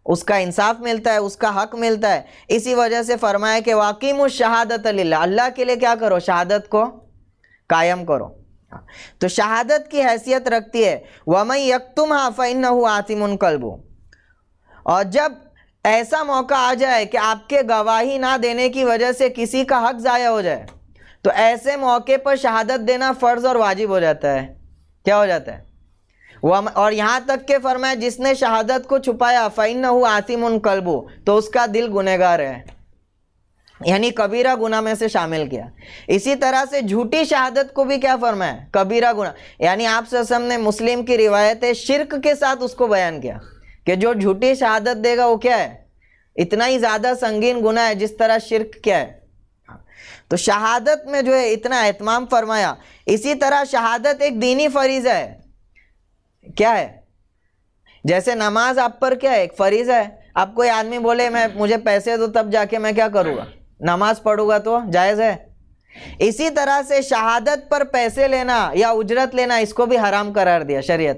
اس کا انصاف ملتا ہے، اس کا حق ملتا ہے. اسی وجہ سے فرمایا کہ واقیم الشہادۃ للہ، اللہ کے لیے کیا کرو؟ شہادت کو قائم کرو. تو شہادت کی حیثیت رکھتی ہے. وَمَن يَكْتُمْهَا فَإِنَّهُ آثِمٌ قَلْبُهُ، اور جب ایسا موقع آ جائے کہ آپ کے گواہی نہ دینے کی وجہ سے کسی کا حق ضائع ہو جائے، تو ایسے موقع پر شہادت دینا فرض اور واجب ہو جاتا ہے. کیا ہو جاتا ہے؟ اور یہاں تک کہ فرمایا جس نے شہادت کو چھپایا فَإِنَّهُ آثِمٌ قَلْبُهُ، تو اس کا دل گنہگار ہے، یعنی کبیرہ گناہ میں سے شامل کیا. اسی طرح سے جھوٹی شہادت کو بھی کیا فرمایا؟ کبیرہ گناہ. یعنی آپ صلی اللہ علیہ وسلم نے مسلم کی روایت ہے شرک کے ساتھ اس کو بیان کیا کہ جو جھوٹی شہادت دے گا وہ کیا ہے؟ اتنا ہی زیادہ سنگین گناہ ہے جس طرح شرک کیا ہے. تو شہادت میں جو ہے اتنا اہتمام فرمایا. اسی طرح شہادت ایک دینی فریضہ ہے. کیا ہے؟ جیسے نماز آپ پر کیا ہے؟ ایک فریضہ ہے. اب کوئی آدمی بولے مجھے پیسے دو تب جا کے میں کیا کروں گا؟ نماز پڑھوں گا، تو جائز ہے. اسی طرح سے شہادت پر پیسے لینا یا اجرت لینا، اس کو بھی حرام قرار دیا شریعت.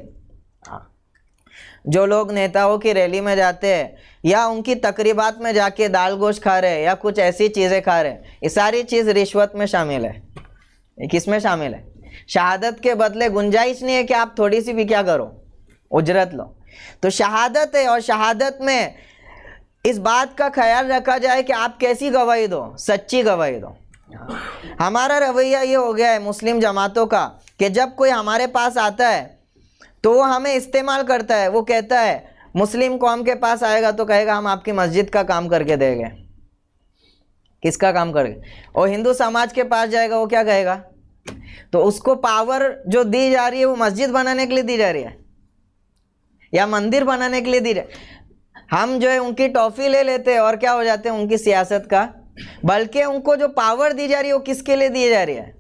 جو لوگ نیتاؤں کی ریلی میں جاتے ہیں یا ان کی تقریبات میں جا کے دال گوشت کھا رہے یا کچھ ایسی چیزیں کھا رہے، یہ ساری چیز رشوت میں شامل ہے. یہ کس میں شامل ہے؟ شہادت کے بدلے گنجائش نہیں ہے کہ آپ تھوڑی سی بھی کیا کرو؟ اجرت لو. تو شہادت ہے، اور شہادت میں اس بات کا خیال رکھا جائے کہ آپ کیسی گواہی دو؟ سچی گواہی دو. ہمارا رویہ یہ ہو گیا ہے مسلم جماعتوں کا کہ جب کوئی ہمارے پاس آتا ہے تو وہ ہمیں استعمال کرتا ہے. وہ کہتا ہے مسلم قوم کے پاس آئے گا تو کہے گا ہم آپ کی مسجد کا کام کر کے دیں گے. کس کا کام کرے گا؟ اور ہندو سماج کے پاس جائے گا، وہ کیا کہے گا؟ تو اس کو پاور جو دی جا رہی ہے وہ مسجد بنانے کے لیے دی جا رہی ہے یا مندر بنانے کے لیے دی جائے. ہم جو ہے ان کی ٹافی لے لیتے ہیں اور کیا ہو جاتے ہیں ان کی سیاست کا. بلکہ ان کو جو پاور دی جا رہی ہے وہ کس کے لیے دی جا رہی ہے؟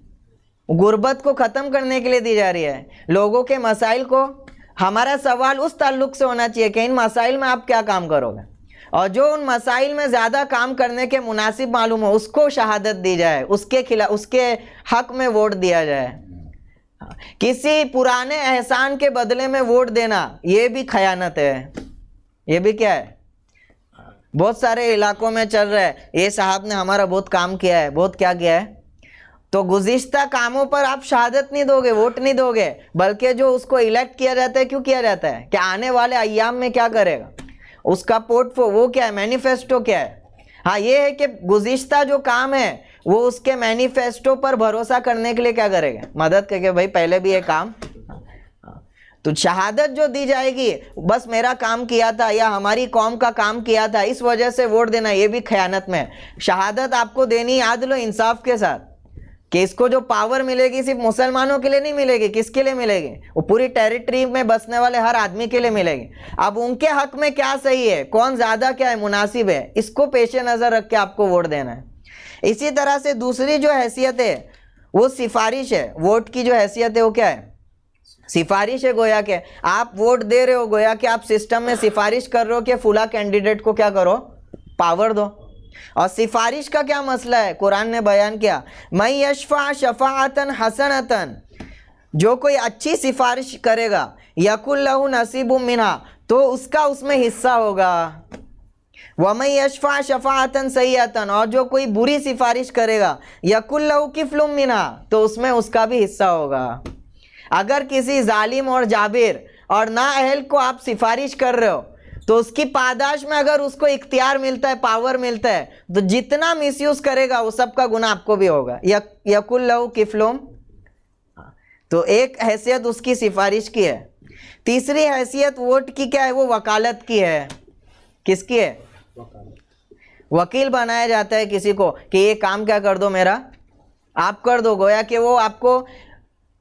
غربت کو ختم کرنے کے لیے دی جا رہی ہے، لوگوں کے مسائل کو. ہمارا سوال اس تعلق سے ہونا چاہیے کہ ان مسائل میں آپ کیا کام کرو گے. اور جو ان مسائل میں زیادہ کام کرنے کے مناسب معلوم ہو اس کو شہادت دی جائے، اس کے حق میں ووٹ دیا جائے۔ کسی پرانے احسان کے بدلے میں ووٹ دینا یہ بھی خیانت ہے، یہ بھی کیا ہے؟ بہت سارے علاقوں میں چل رہا ہے، یہ صاحب نے ہمارا بہت کام کیا ہے، بہت کیا کیا ہے، تو گزشتہ کاموں پر آپ شہادت نہیں دو گے، ووٹ نہیں دو گے، بلکہ جو اس کو الیکٹ کیا جاتا ہے کیوں کیا جاتا ہے کہ آنے والے ایام میں کیا کرے گا، اس کا وہ کیا ہے، مینیفیسٹو کیا ہے۔ ہاں یہ ہے کہ گزشتہ جو کام ہے وہ اس کے مینیفیسٹو پر بھروسہ کرنے کے لیے کیا کرے گا، مدد کر کے بھائی پہلے بھی یہ کام۔ تو شہادت جو دی جائے گی بس میرا کام کیا تھا یا ہماری قوم کا کام کیا تھا اس وجہ سے ووٹ دینا، یہ بھی خیانت میں۔ شہادت آپ کو دینی عدل و انصاف کے ساتھ کہ اس کو جو پاور ملے گی صرف مسلمانوں کے لیے نہیں ملے گی، کس کے لیے ملے گی؟ وہ پوری ٹیریٹری میں بسنے والے ہر آدمی کے لیے ملے گی۔ اب ان کے حق میں کیا صحیح ہے، کون زیادہ کیا ہے مناسب ہے، اس کو پیش نظر رکھ کے آپ کو ووٹ دینا ہے۔ اسی طرح سے دوسری جو حیثیت ہے وہ سفارش ہے۔ ووٹ کی جو حیثیت ہے وہ کیا ہے؟ سفارش ہے۔ گویا کہ آپ ووٹ دے رہے ہو، گویا کہ آپ سسٹم میں سفارش کر رہے ہو کہ فلاں کینڈیڈیٹ کو کیا کرو، پاور دو۔ اور سفارش کا کیا مسئلہ ہے؟ قرآن نے بیان کیا، مَن یشفع شفاعۃ حسنۃ، جو کوئی اچھی سفارش کرے گا یکن لہ نصیب منہا، تو اس کا اس میں حصہ ہوگا۔ وَمَن یشفع شفاعۃ سیئۃ، اور جو کوئی بری سفارش کرے گا یکن لہ کفل منہا، تو اس میں اس کا بھی حصہ ہوگا۔ اگر کسی ظالم اور جابر اور نااہل کو آپ سفارش کر رہے ہو تو اس کی پاداش میں اگر اس کو اختیار ملتا ہے، پاور ملتا ہے، تو جتنا مس یوز کرے گا وہ سب کا گناہ آپ کو بھی ہوگا۔ یکن لہ کفلم، تو ایک حیثیت اس کی سفارش کی ہے۔ تیسری حیثیت ووٹ کی کیا ہے؟ وہ وکالت کی ہے۔ کس کی ہے؟ وکیل بنایا جاتا ہے کسی کو کہ یہ کام کیا کر دو میرا، آپ کر دو۔ گویا کہ وہ آپ کو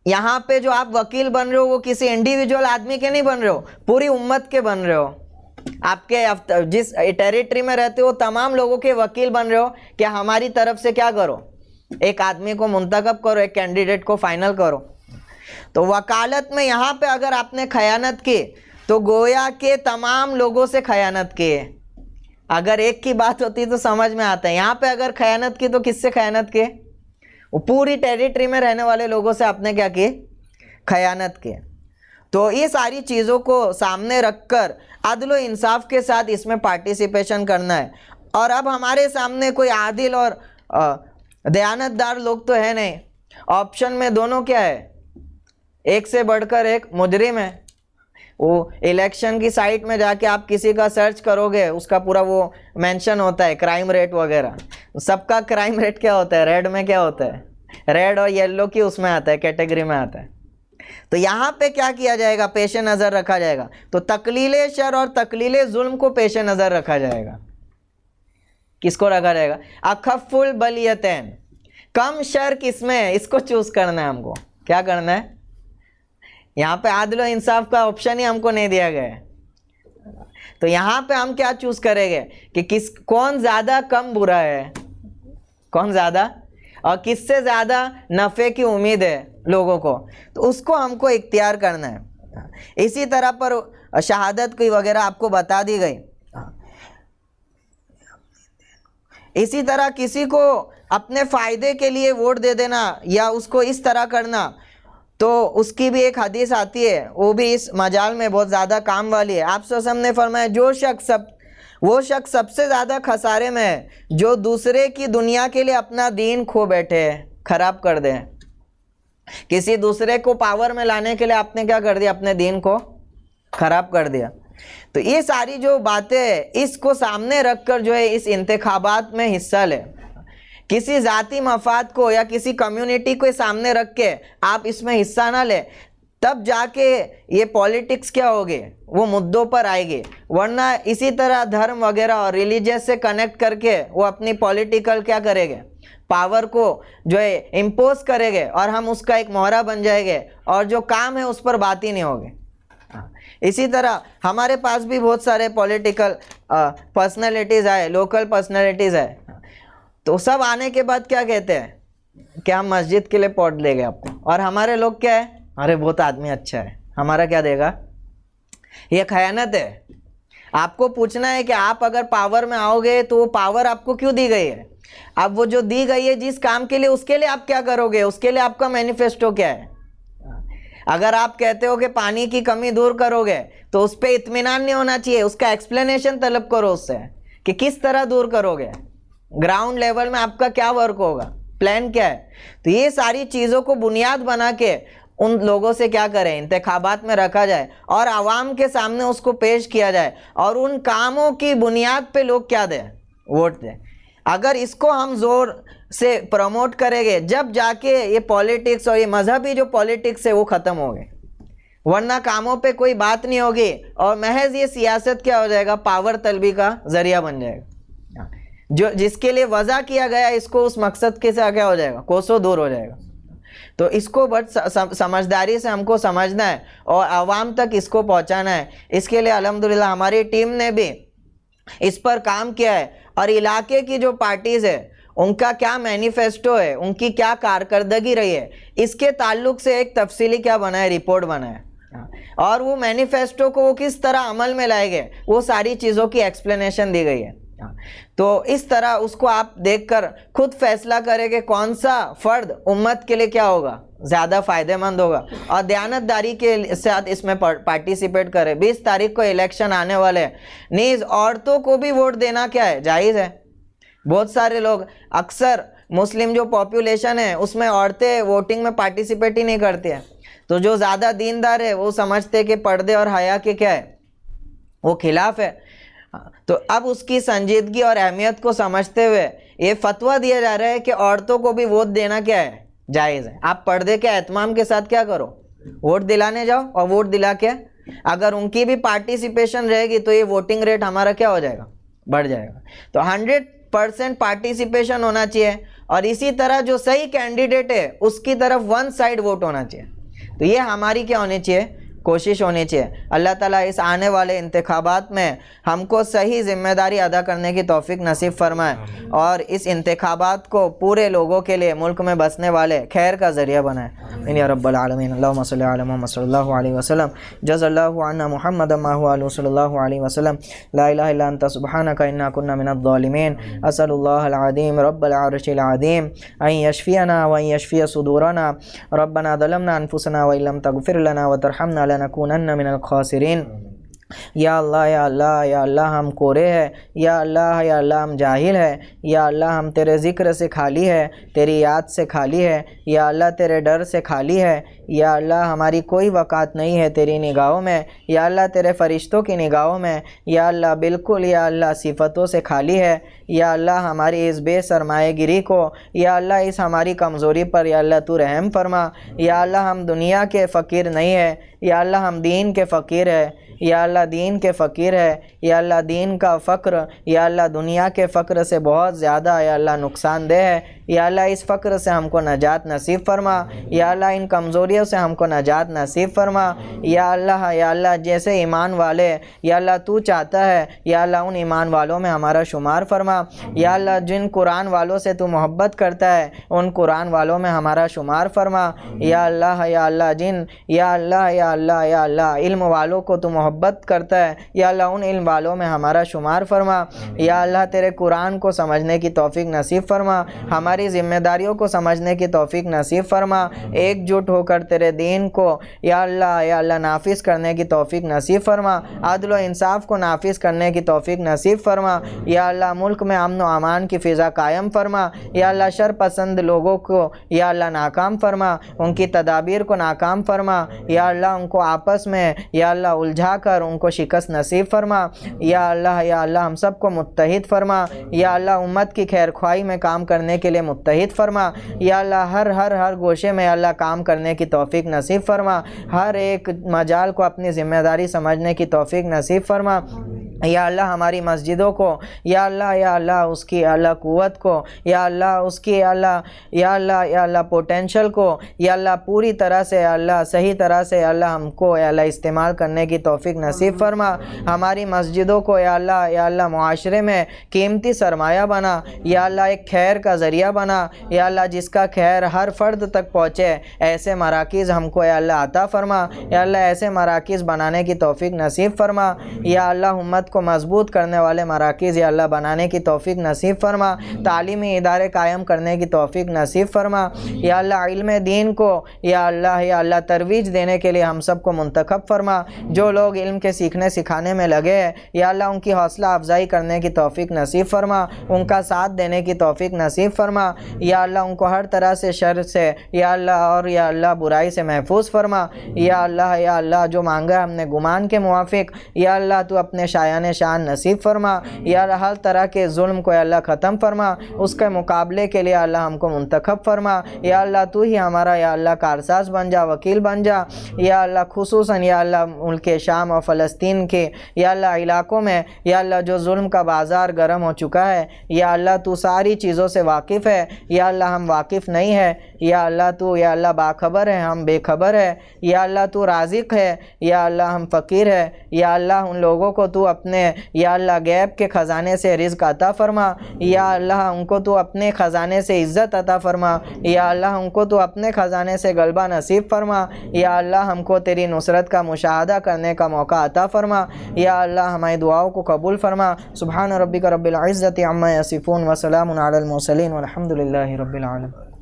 یہاں پہ جو آپ وکیل بن رہے ہو وہ کسی انڈیویجول آدمی کے نہیں بن رہے ہو، پوری امت کے بن رہے ہو۔ آپ کے جس ٹیریٹری میں رہتے ہو تمام لوگوں کے وکیل بن رہے ہو کہ ہماری طرف سے کیا کرو، ایک آدمی کو منتخب کرو، ایک کینڈیڈیٹ کو فائنل کرو۔ تو وکالت میں یہاں پہ اگر آپ نے خیانت کی تو گویا کہ تمام لوگوں سے خیانت کی ہے۔ اگر ایک کی بات ہوتی تو سمجھ میں آتا ہے، یہاں پہ اگر خیانت کی تو کس سے خیانت کی؟ وہ پوری ٹیریٹری میں رہنے والے لوگوں سے آپ نے کیا کی؟ خیانت کی۔ تو یہ ساری چیزوں کو سامنے رکھ کر عدل و انصاف کے ساتھ اس میں پارٹیسپیشن کرنا ہے۔ اور اب ہمارے سامنے کوئی عادل اور دیانتدار لوگ تو ہے نہیں، آپشن میں دونوں کیا ہے، ایک سے بڑھ کر ایک مجرم ہے۔ وہ الیکشن کی سائٹ میں جا کے آپ کسی کا سرچ کرو گے، اس کا پورا وہ مینشن ہوتا ہے کرائم ریٹ وغیرہ، سب کا کرائم ریٹ کیا ہوتا ہے، ریڈ میں کیا ہوتا ہے، ریڈ اور یلو کی اس میں آتا ہے، کیٹیگری میں آتا ہے۔ تو یہاں پہ کیا کیا جائے گا، پیش نظر رکھا جائے گا، تو تقلیل شر اور تقلیل ظلم کو پیش نظر رکھا جائے گا۔ کس کو رکھا جائے گا؟ اخف البلیتین، کم شر کس میں ہے، اس کو چوز کرنا ہے ہم کو۔ کیا کرنا ہے؟ یہاں پہ عدل و انصاف کا آپشن ہی ہم کو نہیں دیا گیا ہے، تو یہاں پہ ہم کیا چوز کریں گے کہ کون زیادہ کم برا ہے، کون زیادہ اور کس سے زیادہ نفع کی امید ہے لوگوں کو، تو اس کو ہم کو اختیار کرنا ہے۔ اسی طرح پر شہادت کی وغیرہ آپ کو بتا دی گئی۔ اسی طرح کسی کو اپنے فائدے کے لیے ووٹ دے دینا یا اس کو اس طرح کرنا، تو اس کی بھی ایک حدیث آتی ہے، وہ بھی اس مجال میں بہت زیادہ کام والی ہے۔ آپ صلی اللہ علیہ وسلم نے فرمایا وہ شخص سب سے زیادہ خسارے میں ہے جو دوسرے کی دنیا کے لیے اپنا دین کھو بیٹھے، خراب کر دے۔ کسی دوسرے کو پاور میں لانے کے لیے آپ نے کیا کر دیا، اپنے دین کو خراب کر دیا۔ تو یہ ساری جو باتیں اس کو سامنے رکھ کر جو ہے اس انتخابات میں حصہ لے، کسی ذاتی مفاد کو یا کسی کمیونٹی کو سامنے رکھ کے آپ اس میں حصہ نہ لیں، تب جا کے یہ پولیٹکس کیا ہوگی، وہ مدوں پر آئے گی۔ ورنہ اسی طرح دھرم وغیرہ اور ریلیجس سے کنیکٹ کر کے وہ اپنی پولیٹیکل کیا کرے گے، پاور کو جو ہے امپوز کرے گے، اور ہم اس کا ایک مہرہ بن جائے گے، اور جو کام ہے اس پر بات ہی نہیں ہوگی۔ اسی طرح ہمارے پاس بھی بہت سارے پولیٹیکل پرسنالٹیز آئے، لوکل پرسنالٹیز آئے، تو سب آنے کے بعد کیا کہتے ہیں کہ ہم مسجد کے لیے ووٹ دیں گے آپ کو، اور ہمارے لوگ کیا ہے، ارے بہت آدمی اچھا ہے، ہمارا کیا دے گا، یہ خیانت ہے۔ آپ کو پوچھنا ہے کہ آپ اگر پاور میں آؤ گے تو وہ پاور آپ کو کیوں دی گئی ہے؟ اب وہ جو دی گئی ہے جس کام کے لیے، اس کے لیے آپ کیا کرو گے؟ اس کے لیے آپ کا مینیفیسٹو کیا ہے؟ اگر آپ کہتے ہو کہ پانی کی کمی دور کرو گے تو اس پہ اطمینان نہیں ہونا چاہیے، اس کا ایکسپلینیشن طلب کرو اس سے کہ کس طرح دور کرو گے، گراؤنڈ لیول میں آپ کا کیا ورک ہوگا، پلان کیا ہے۔ تو یہ ساری چیزوں کو بنیاد بنا کے ان لوگوں سے کیا کریں، انتخابات میں رکھا جائے اور عوام کے سامنے اس کو پیش کیا جائے، اور ان کاموں کی بنیاد پہ لوگ کیا دیں، ووٹ دیں۔ اگر اس کو ہم زور سے پروموٹ کریں گے، جب جا کے یہ پولیٹکس اور یہ مذہبی جو پولیٹکس ہے وہ ختم ہو گئے، ورنہ کاموں پہ کوئی بات نہیں ہوگی اور محض یہ سیاست کیا ہو جائے گا، پاور طلبی کا ذریعہ بن جائے گا۔ جو جس کے لیے وضع کیا گیا اس کو اس مقصد کے سے کیا ہو جائے گا، کوسوں دور ہو جائے گا۔ تو اس کو بڑھ سمجھداری سے ہم کو سمجھنا ہے اور عوام تک اس کو پہنچانا ہے۔ اس کے لیے الحمدللہ ہماری ٹیم نے بھی اس پر کام کیا ہے، اور علاقے کی جو پارٹیز ہے ان کا کیا مینیفیسٹو ہے، ان کی کیا کارکردگی رہی ہے، اس کے تعلق سے ایک تفصیلی کیا بنا ہے، رپورٹ بنا ہے، اور وہ مینیفیسٹو کو وہ کس طرح عمل میں لائے گئے وہ ساری چیزوں کی ایکسپلینیشن دی گئی ہے۔ تو اس طرح اس کو آپ دیکھ کر خود فیصلہ کریں کہ کون سا فرد امت کے لیے کیا ہوگا، زیادہ فائدہ مند ہوگا، اور دیانتداری کے ساتھ اس میں پارٹیسپیٹ کرے۔ 20 تاریخ کو الیکشن آنے والے ہیں، نیز عورتوں کو بھی ووٹ دینا کیا ہے، جائز ہے۔ بہت سارے لوگ، اکثر مسلم جو پاپولیشن ہے اس میں عورتیں ووٹنگ میں پارٹیسپیٹ ہی نہیں کرتی ہیں، تو جو زیادہ دیندار ہے وہ سمجھتے کہ پردے اور حیا کے کیا ہے، وہ خلاف ہے۔ تو اب اس کی سنجیدگی اور اہمیت کو سمجھتے ہوئے یہ فتویٰ دیا جا رہا ہے کہ عورتوں کو بھی ووٹ دینا کیا ہے، جائز ہے۔ آپ پردے کے اہتمام کے ساتھ کیا کرو، ووٹ دلانے جاؤ، اور ووٹ دلا کے اگر ان کی بھی پارٹیسپیشن رہے گی تو یہ ووٹنگ ریٹ ہمارا کیا ہو جائے گا، بڑھ جائے گا۔ تو 100% پارٹیسپیشن ہونا چاہیے، اور اسی طرح جو صحیح کینڈیڈیٹ ہے اس کی طرف 1 سائڈ ووٹ ہونا چاہیے۔ تو یہ ہماری کیا ہونی چاہیے، کوشش ہونی چاہیے۔ اللہ تعالیٰ اس آنے والے انتخابات میں ہم کو صحیح ذمہ داری ادا کرنے کی توفیق نصیب فرمائے، اور اس انتخابات کو پورے لوگوں کے لیے، ملک میں بسنے والے خیر کا ذریعہ بنائے۔ آمین یا رب العالمین۔ اللہم صلی علی محمد صلی اللہ علیہ وسلم، جز اللہ عنا محمد ما هو علیہ صلی اللہ علیہ وسلم، لا الہ الا انت سبحانک انا کنا من الظالمین۔ اسأل اللہ العظیم رب العرش العظیم ان یشفینا وان یشفی صدورنا، ربنا ظلمنا انفسنا وان لم تغفر لنا وترحمنا لنکونن من الخاسرین۔ یا اللہ یا اللہ یا اللہ ہم کورے ہیں، یا اللہ ہم جاہل ہیں، یا اللہ ہم تیرے ذکر سے خالی ہے، تیری یاد سے خالی ہے، یا اللہ تیرے ڈر سے خالی ہے، یا اللہ ہماری کوئی وقعت نہیں ہے تیری نگاہوں میں، یا اللہ تیرے فرشتوں کی نگاہوں میں، یا اللہ بالکل یا اللہ صفتوں سے خالی ہے۔ یا اللہ ہماری اس بے سرمایہ گیری کو، یا اللہ اس ہماری کمزوری پر یا اللہ تو رحم فرما۔ یا اللہ ہم دنیا کے فقیر نہیں ہے، یا اللہ ہم دین کے فقیر ہے، یا اللہ دین کے فقیر ہے، یا اللہ دین کا فقر یا اللہ دنیا کے فقر سے بہت زیادہ یا اللہ نقصان دہ ہے۔ یا اللہ اس فقر سے ہم کو نجات نصیب فرما، یا اللہ ان کمزوریوں سے ہم کو نجات نصیب فرما۔ یا اللہ جیسے ایمان والے یا اللہ تو چاہتا ہے، یا اللہ ان ایمان والوں میں ہمارا شمار فرما۔ یا اللہ جن قرآن والوں سے تو محبت کرتا ہے ان قرآن والوں میں ہمارا شمار فرما۔ یا اللہ جن یا اللہ علم والوں کو تو محبت کرتا ہے، یا اللہ ان علم والوں میں ہمارا شمار فرما۔ یا اللہ تیرے قرآن کو سمجھنے کی توفیق نصیب فرما، ہماری ذمہ داریوں کو سمجھنے کی توفیق نصیب فرما، ایک جٹ ہو کر تیرے دین کو یا اللہ نافذ کرنے کی توفیق نصیب فرما، عدل و انصاف کو نافذ کرنے کی توفیق نصیب فرما۔ یا اللہ ملک میں امن و امان کی فضا قائم فرما، یا اللہ شر پسند لوگوں کو یا اللہ ناکام فرما، ان کی تدابیر کو ناکام فرما، یا اللہ ان کو آپس میں یا اللہ الجھا کر ان کو شکست نصیب فرما۔ یا اللہ ہم سب کو متحد فرما، یا اللہ امت کی خیر خواہی میں کام کرنے کے لیے متحد فرما۔ یا اللہ ہر گوشے میں اللہ کام کرنے کی توفیق نصیب فرما، ہر ایک مجال کو اپنی ذمہ داری سمجھنے کی توفیق نصیب فرما۔ یا اللہ ہماری مسجدوں کو یا اللہ اس کی اللہ قوت کو یا اللہ اس کی یا اللہ پوٹینشل کو یا اللہ پوری طرح سے اللہ صحیح طرح سے اللہ ہم کو یا اللہ استعمال کرنے کی توفیق نصیب فرما۔ ہماری مسجدوں کو یا اللہ معاشرے میں قیمتی سرمایہ بنا، یا اللہ ایک خیر کا ذریعہ بنا، یا اللہ جس کا خیر ہر فرد تک پہنچے، ایسے مراکز ہم کو یا اللہ عطا فرما۔ یا اللہ ایسے مراکز بنانے کی توفیق نصیب فرما۔ یا اللہ امت تعلیمات کو مضبوط کرنے والے مراکز یا اللہ بنانے کی توفیق نصیب فرما، تعلیمی ادارے قائم کرنے کی توفیق نصیب فرما، یا اللہ علم دین کو یا اللہ ترویج دینے کے لیے ہم سب کو منتخب فرما، جو لوگ علم کے سیکھنے سکھانے میں لگے ہیں یا اللہ ان کی حوصلہ افزائی کرنے کی توفیق نصیب فرما، ان کا ساتھ دینے کی توفیق نصیب فرما، یا اللہ ان کو ہر طرح سے شر سے یا اللہ برائی سے محفوظ فرما، یا اللہ جو مانگا ہم نے گمان کے موافق یا اللہ تو اپنے شایان شان نصیب فرما، یا اللہ ہر طرح کے ظلم کو یا اللہ ختم فرما، اس کے مقابلے کے لیے اللہ ہم کو منتخب فرما، یا اللہ تو ہی ہمارا یا اللہ کارساز بن جا، وکیل بن جا، یا اللہ خصوصاً یا اللہ ملک شام اور فلسطین کے یا اللہ علاقوں میں یا اللہ جو ظلم کا بازار گرم ہو چکا ہے، یا اللہ تو ساری چیزوں سے واقف ہے، یا اللہ ہم واقف نہیں ہے، یا اللہ تو یا اللہ باخبر ہے، ہم بے خبر ہے، یا اللہ تو رازق ہے، یا اللہ ہم فقیر ہے، یا اللہ ان لوگوں کو تو اپنے یا اللہ غیب کے خزانے سے رزق عطا فرما، یا اللہ ان کو تو اپنے خزانے سے عزت عطا فرما، یا اللہ ان کو تو اپنے خزانے سے غلبہ نصیب فرما، یا اللہ ہم کو تیری نصرت کا مشاہدہ کرنے کا موقع عطا فرما، یا اللہ ہماری دعاؤں کو قبول فرما۔ سبحان ربک رب العزت عما یصفون وسلام علی المرسلین والحمد للہ رب العالمین۔